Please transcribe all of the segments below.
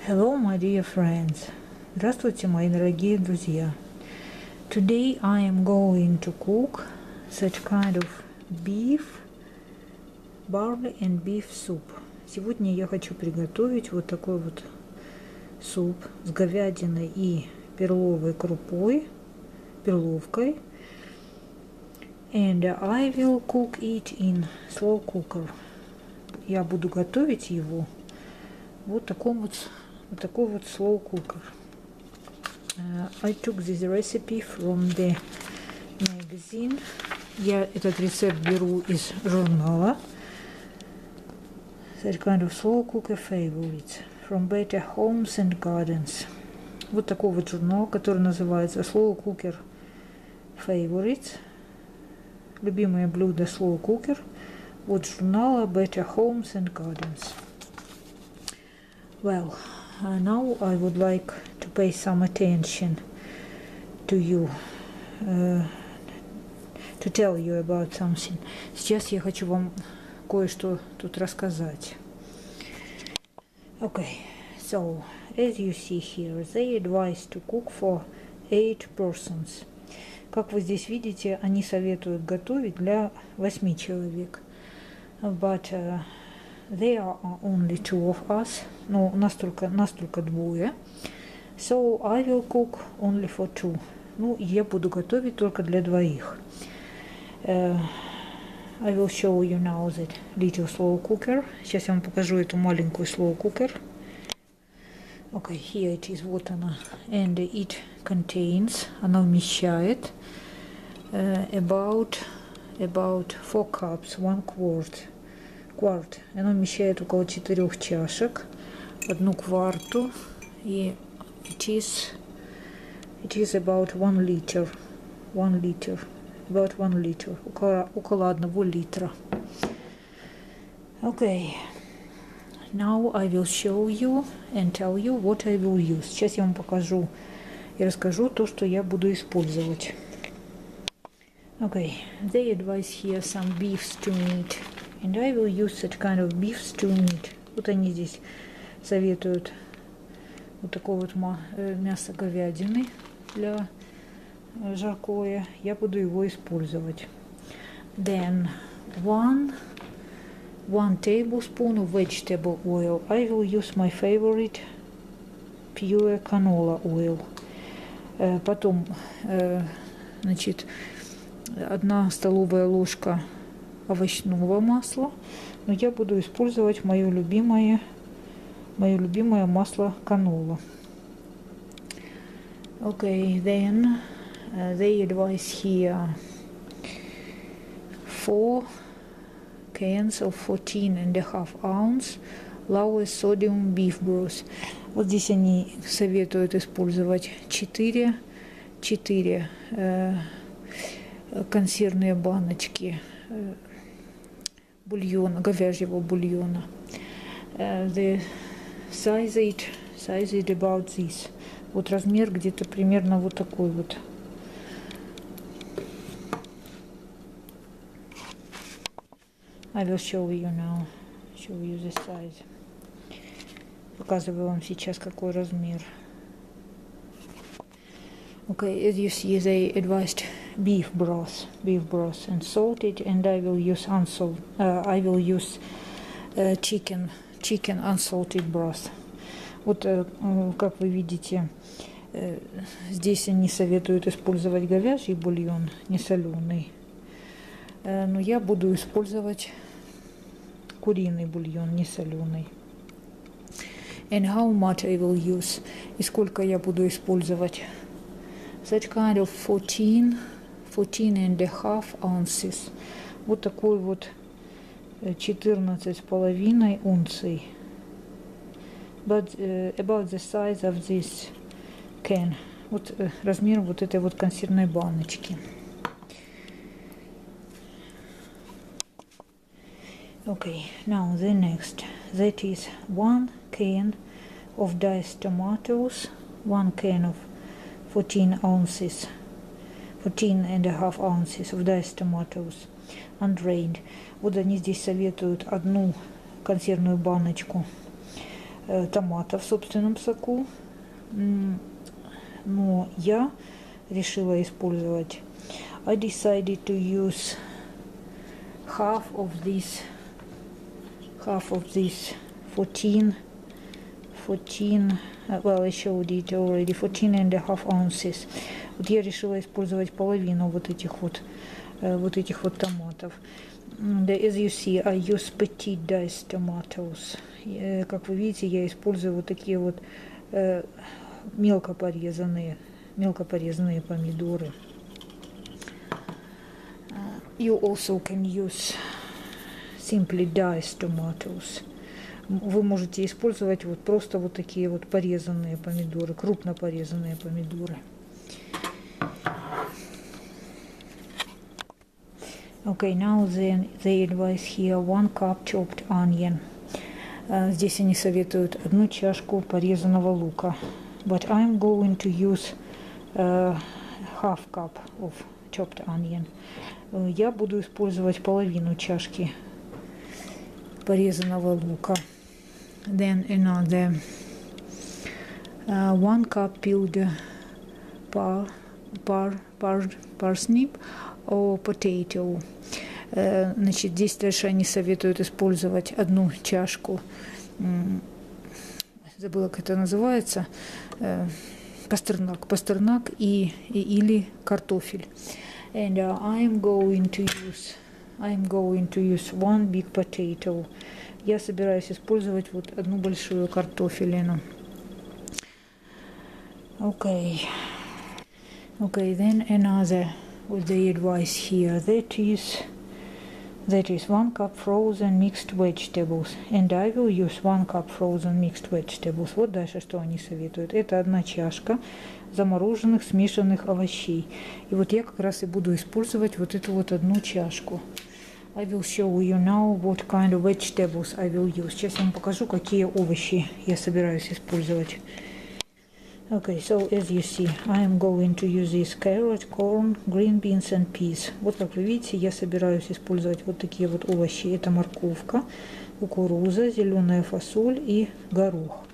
Hello, my dear friends. Здравствуйте, мои дорогие друзья. Today I am going to cook such kind of beef, barley and beef soup. Сегодня я хочу приготовить вот такой вот суп с говядиной и перловой крупой, перловкой. And I will cook it in slow cooker. Я буду готовить его вот такой вот slow cooker. I took this recipe from the magazine. Я этот рецепт беру из журнала. That kind of slow cooker favorites from Better Homes and Gardens. Вот такой вот журнал, который называется Slow Cooker Favorites. Любимое блюдо slow cooker. Вот журнала Better Homes and Gardens. Well, now I would like to pay some attention to you, to tell you about something. Сейчас я хочу вам кое-что тут рассказать. Okay, so as you see here, they advise to cook for 8 persons. Как вы здесь видите, они советуют готовить для 8 человек. But there are only 2 of us. Но нас только двое. So I will cook only for 2. Ну, я буду готовить только для двоих. I will show you now that little slow cooker. Сейчас я вам покажу эту маленькую slow cooker. Okay, here it is. Вот она. And it contains, она вмещает about 4 cups, 1 quart. Она вмещает около 4 чашек, 1 кварту, и it is about 1 liter. About 1 liter. Около 1 литра. Okay. Now I will show you and tell you what I will use. Сейчас я вам покажу и расскажу то, что я буду использовать. Okay, they advise here some beef stew meat, and I will use such kind of beef stew meat. Вот они здесь советуют вот такое вот мясо говядины для жаркое. Я буду его использовать. Then one tablespoon of vegetable oil. I will use my favorite pure canola oil. Потом, значит, 1 столовая ложка овощного масла, но я буду использовать мое любимое масло канола. Okay, then they advise here 4 cans of 14.5 ounce lowest sodium beef broth. Вот здесь они советуют использовать 4 консервные баночки бульона, говяжьего бульона. The size is about this. Вот размер где-то примерно вот такой вот. I will show you now. Show you the size. Показываю вам сейчас, какой размер. Okay, as you see, they advised beef broth and salted, and I will use chicken unsalted broth. Вот, как вы видите, здесь они советуют использовать говяжий бульон, не соленый, но я буду использовать куриный бульон, не соленый. And how much I will use? И сколько я буду использовать? Such kind of 14.5 ounces. Вот такой вот 14,5 унций. But about the size of this can. Вот размер вот этой вот консервной баночки. Okay, now the next. That is 1 can of diced tomatoes, 1 can of 14.5 ounces of diced tomatoes, undrained. Вот они здесь советуют 1 консервную баночку томата в собственном соку. Но я решила использовать. I decided to use half of this 14, well, I showed it already, 14.5 ounces. Вот я решила использовать половину вот этих вот томатов. As you see, I use petite diced tomatoes. Как вы видите, я использую вот такие вот мелко порезанные помидоры. You also can use simply diced tomatoes. Вы можете использовать вот просто вот такие вот порезанные помидоры, крупно порезанные помидоры. Okay, now they advise here 1 cup chopped onion. Здесь они советуют 1 чашку порезанного лука. But I'm going to use half cup of chopped onion. Я буду использовать половину чашки порезанного лука. Then another 1 cup peeled parsnip or potato. Значит, здесь дальше они советуют использовать 1 чашку, забыла, как это называется, пастернак или картофель. And I'm going to use 1 big potato. Я собираюсь использовать вот 1 большую картофелину. Okay, then another with the advice here, that is 1 cup frozen mixed vegetables, and I will use 1 cup frozen mixed vegetables. Вот дальше что они советуют. Это 1 чашка замороженных смешанных овощей. И вот я как раз и буду использовать вот эту вот 1 чашку. I will show you now what kind of vegetables I will use. Сейчас я вам покажу, какие овощи я собираюсь использовать. Okay, so as you see, I am going to use this carrot, corn, green beans and peas. Вот как вы видите, я собираюсь использовать вот такие вот овощи. Это морковка, кукуруза, зеленая фасоль и горох.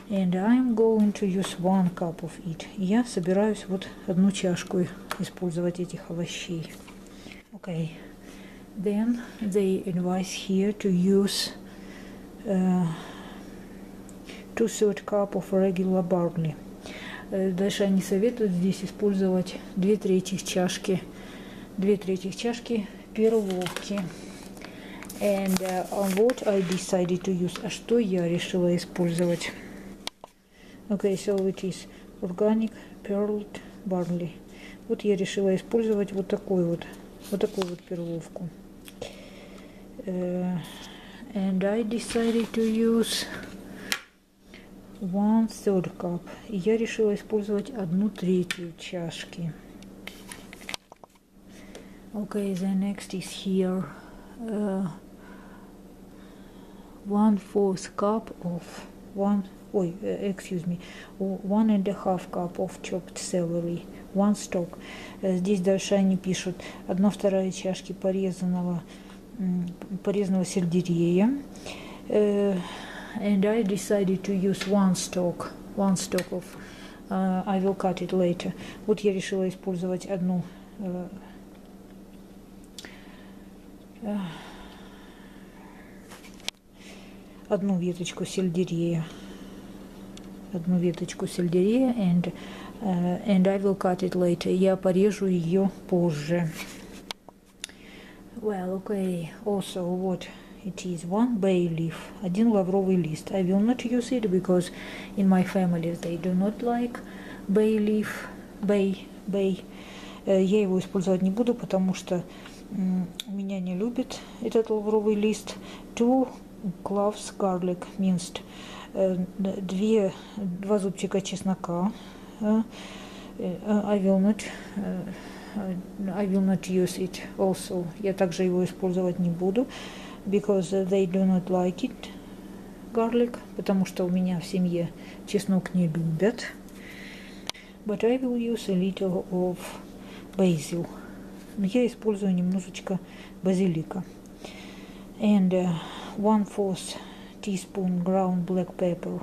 And I am going to use 1 cup of it. Я собираюсь вот 1 чашку использовать этих овощей. Okay, then they advise here to use 2/3 cup of regular barley. Дальше они советуют здесь использовать 2/3 чашки перловки. And what I decided to use. А что я решила использовать? Okay, so it is organic pearled barley. Вот я решила использовать вот такую вот перловку. And I decided to use 1/3 cup. И я решила использовать 1/3 чашки. Okay, the next is here 1/4 cup of 1.5 cup of chopped celery, 1 stalk. Здесь дальше они пишут 1/2 чашки порезанного сельдерея. And I decided to use 1 stalk of. I will cut it later. Вот я решила использовать одну веточку сельдерея. And I will cut it later. Я порежу ее позже. Well, okay. Also, what it is 1 bay leaf, 1 лавровый лист. I will not use it because in my family they do not like bay leaf. Я его использовать не буду, потому что у меня не любит этот лавровый лист. 2 cloves garlic minced. 2 зубчика чеснока. I will not use it also. Я также его использовать не буду. Because they do not like it, garlic, потому что у меня в семье чеснок не любят. But I will use a little of basil. Но я использую немножечко базилика. And 1/4 teaspoon ground black pepper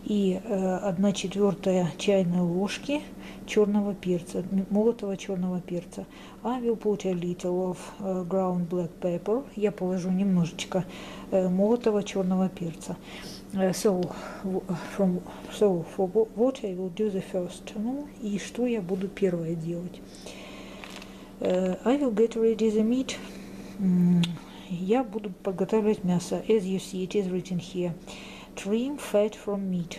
и 1/4 чайной ложки черного перца, молотого черного перца. I will put a little of ground black pepper. Я положу немножечко молотого черного перца. So for what I will do the first. Ну и что я буду первое делать? I will get ready the meat. Я буду подготавливать мясо. As you see, it is written here. Trim fat from meat.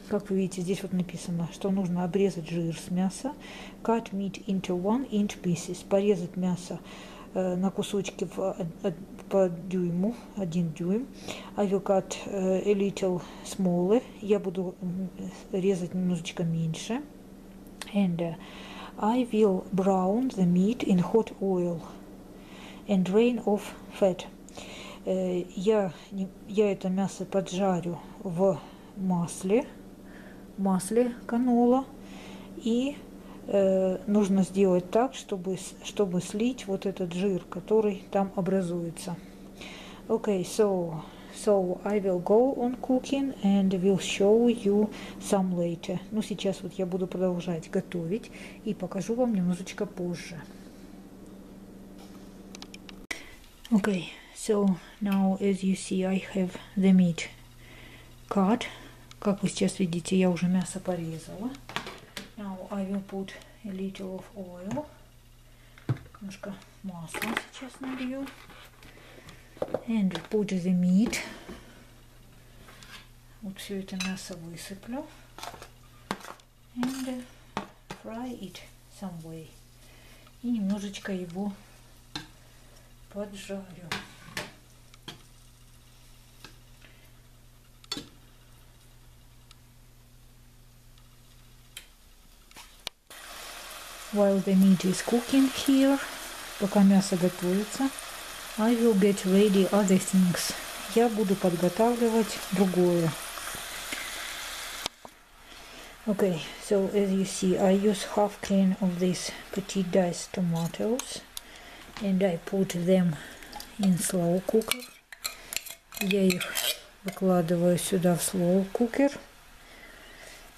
Как вы видите, здесь вот написано, что нужно обрезать жир с мяса. Cut meat into 1-inch pieces. Порезать мясо на кусочки по дюйму, 1 дюйм. I will cut a little smaller. Я буду резать немножечко меньше. And I will brown the meat in hot oil and drain off fat. Я это мясо поджарю в масле канола, и нужно сделать так, чтобы слить вот этот жир, который там образуется. Okay, so I will go on cooking and will show you some later. Ну, сейчас вот я буду продолжать готовить и покажу вам немножечко позже. Okay, so now as you see, I have the meat cut. Как вы сейчас видите, я уже мясо порезала. Now I will put a little of oil. Немножко масла сейчас налью. And put the meat. Вот все это мясо высыплю. And fry it some way. И немножечко его поджарю. While the meat is cooking here, пока мясо готовится, I will get ready other things. Я буду подготавливать другое. Okay, so as you see, I use half can of these petite diced tomatoes, and I put them in slow cooker. Я их выкладываю сюда в slow cooker.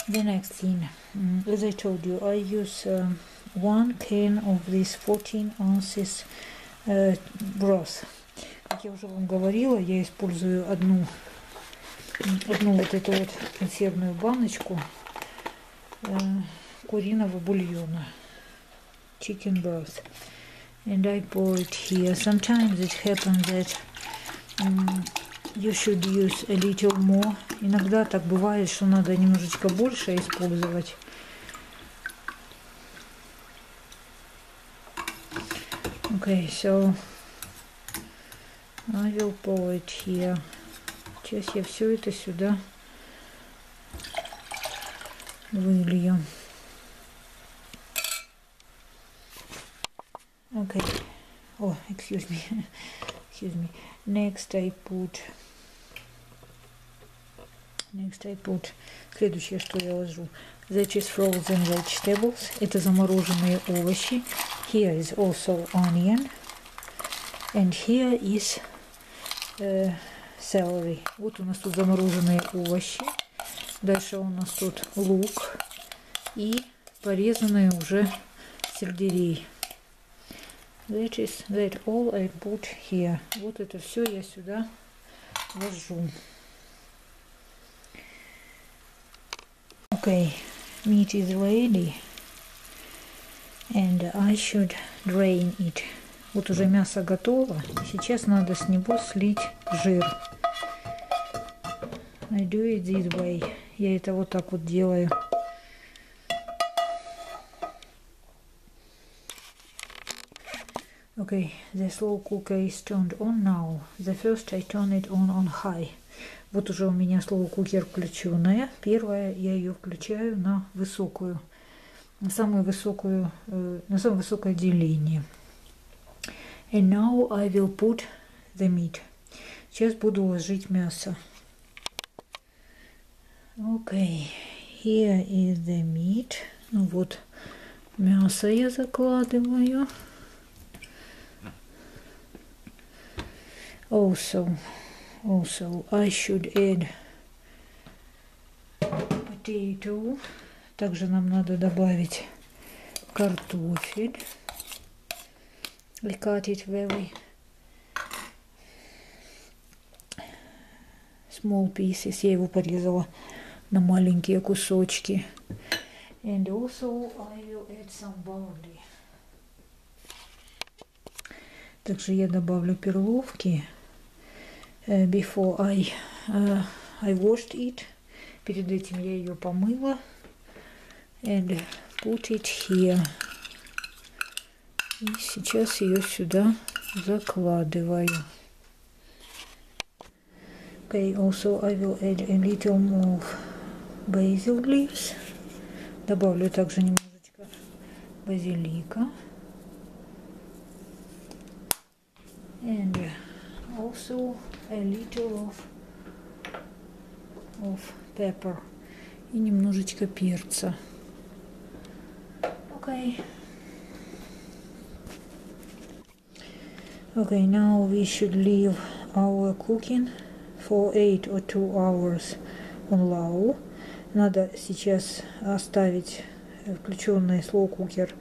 The next thing, as I told you, I use 1 can of this 14 ounces broth. Как я уже вам говорила, я использую одну вот эту вот консервную баночку куриного бульона, chicken broth, and I pour it here. Sometimes it happens that you should use a little more. Иногда так бывает, что надо немножечко больше использовать. Okay, so I will pour it here. Сейчас я все это сюда вылью. Okay. Oh, excuse me. Next I put. Следующее, что я ложу. That is frozen vegetables. Это замороженные овощи. Here is also onion. And here is celery. Вот у нас тут замороженные овощи. Дальше у нас тут лук и порезанные уже сельдерей. That all I put here. Вот это все я сюда ложу. Okay, meat is ready, and I should drain it. Вот уже мясо готово. Сейчас надо с него слить жир. I do it this way. Я это вот так вот делаю. Okay, the slow cooker is turned on now. The first I turn it on high. Вот уже у меня slow cooker включенная. Первое я ее включаю на высокую, на самое высокое деление. And now I will put the meat. Сейчас буду ложить мясо. Okay, here is the meat. Ну вот мясо я закладываю. Also Also, I should add potato. Также нам надо добавить картофель. We cut it very small pieces. Я его порезала на маленькие кусочки. And also I will add some barley. Также я добавлю перловки. Before I washed it. Перед этим я ее помыла. And put it here. И сейчас ее сюда закладываю. Okay, also I will add a little more basil leaves. Добавлю также немножечко базилика. And also a little of pepper. И немножечко перца. Okay. Okay, now we should leave our cooking for 8 or 2 hours on low. Надо сейчас оставить включенный слоу кукер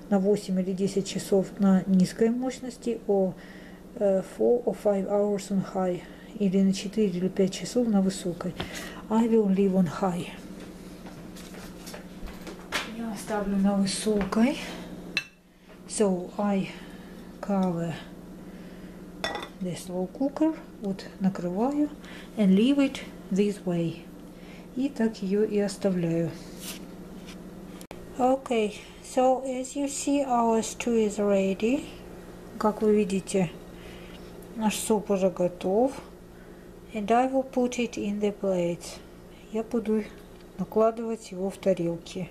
на 8 или 10 часов на низкой мощности, or 4 or 5 hours on high, или на 4 или 5 часов на высокой. I will leave on high. Я оставлю на высокой. So I cover the slow cooker, вот накрываю, and leave it this way. И так ее и оставляю. Okay, so as you see, our stew is ready. Как вы видите, наш суп уже готов. And I will put it in the plate. Я буду накладывать его в тарелки.